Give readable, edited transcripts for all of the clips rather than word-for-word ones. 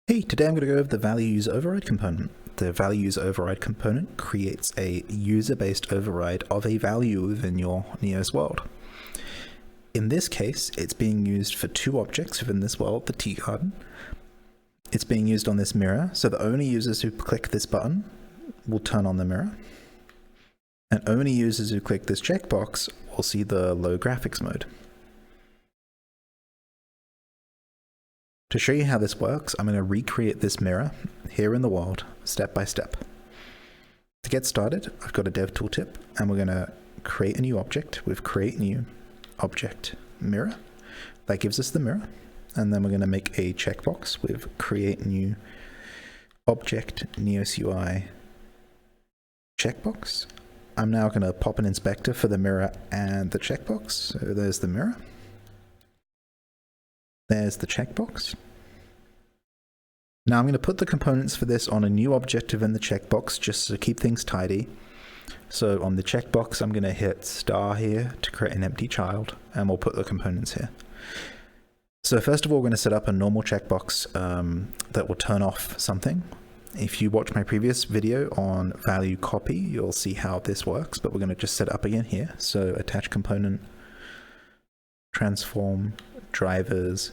Hey, today I'm going to go over the ValueUserOverride component. The ValueUserOverride component creates a user-based override of a value within your Neos world. In this case, it's being used for two objects within this world, the tea garden. It's being used on this mirror, so the only users who click this button will turn on the mirror. And only users who click this checkbox will see the low graphics mode. To show you how this works, I'm going to recreate this mirror here in the world, step by step. To get started, I've got a dev tooltip, and we're going to create a new object with create new object mirror. That gives us the mirror. And then we're going to make a checkbox with create new object Neos UI checkbox. I'm now going to pop an inspector for the mirror and the checkbox. So there's the mirror. There's the checkbox. Now I'm going to put the components for this on a new object within the checkbox just to keep things tidy. So on the checkbox, I'm going to hit star here to create an empty child, and we'll put the components here. So first of all, we're going to set up a normal checkbox that will turn off something. If you watch my previous video on value copy, you'll see how this works, but we're going to just set it up again here. So attach component, transform, drivers,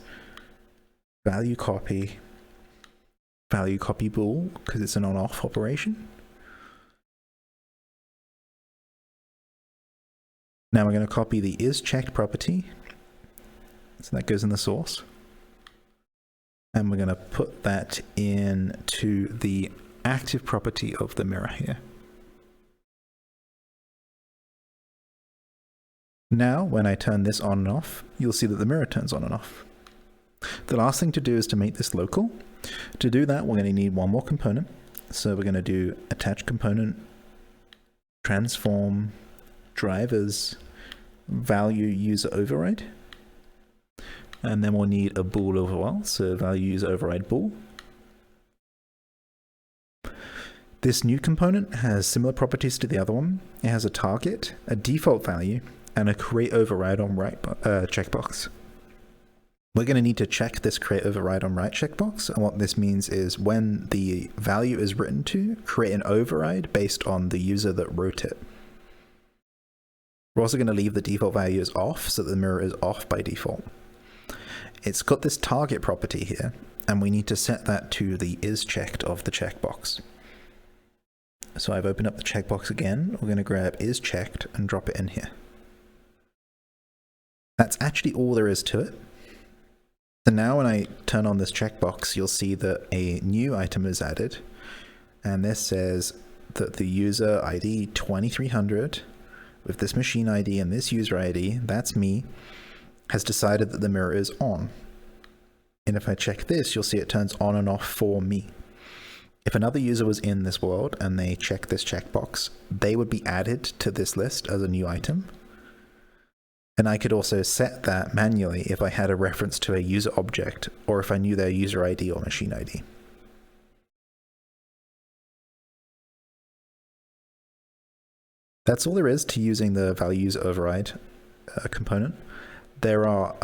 value copy bool, because it's an on-off operation. Now we're going to copy the isChecked property. So that goes in the source. And we're going to put that into the active property of the mirror here. Now, when I turn this on and off, you'll see that the mirror turns on and off. The last thing to do is to make this local. To do that, we're going to need one more component. So we're going to do attach component, transform, drivers, ValueUserOverride. And then we'll need a bool as well, so ValueUserOverride bool. This new component has similar properties to the other one. It has a target, a default value, and a create override on right checkbox. We're going to need to check this create override on right checkbox, and what this means is when the value is written to, create an override based on the user that wrote it. We're also going to leave the default value as off, so that the mirror is off by default. It's got this target property here, and we need to set that to the isChecked of the checkbox. So I've opened up the checkbox again. We're going to grab isChecked and drop it in here. That's actually all there is to it. So now when I turn on this checkbox, you'll see that a new item is added. And this says that the user ID 2300 with this machine ID and this user ID, that's me, has decided that the mirror is on. And if I check this, you'll see it turns on and off for me. If another user was in this world and they check this checkbox, they would be added to this list as a new item. And I could also set that manually if I had a reference to a user object or if I knew their user ID or machine ID. That's all there is to using the ValueUserOverride component. There are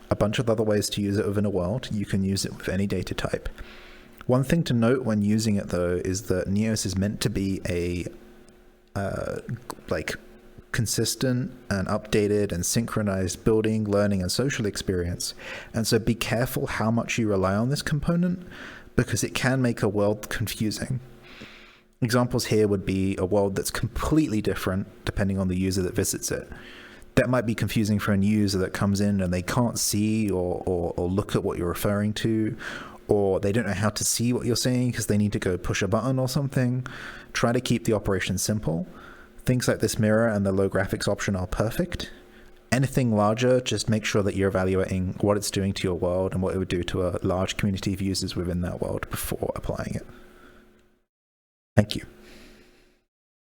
a bunch of other ways to use it within a world. You can use it with any data type. One thing to note when using it though is that Neos is meant to be a consistent and updated and synchronized building, learning, and social experience. And so be careful how much you rely on this component because it can make a world confusing. Examples here would be a world that's completely different depending on the user that visits it. That might be confusing for a new user that comes in and they can't see or look at what you're referring to, or they don't know how to see what you're saying because they need to go push a button or something. Try to keep the operation simple. Things like this mirror and the low graphics option are perfect. Anything larger, just make sure that you're evaluating what it's doing to your world and what it would do to a large community of users within that world before applying it. Thank you.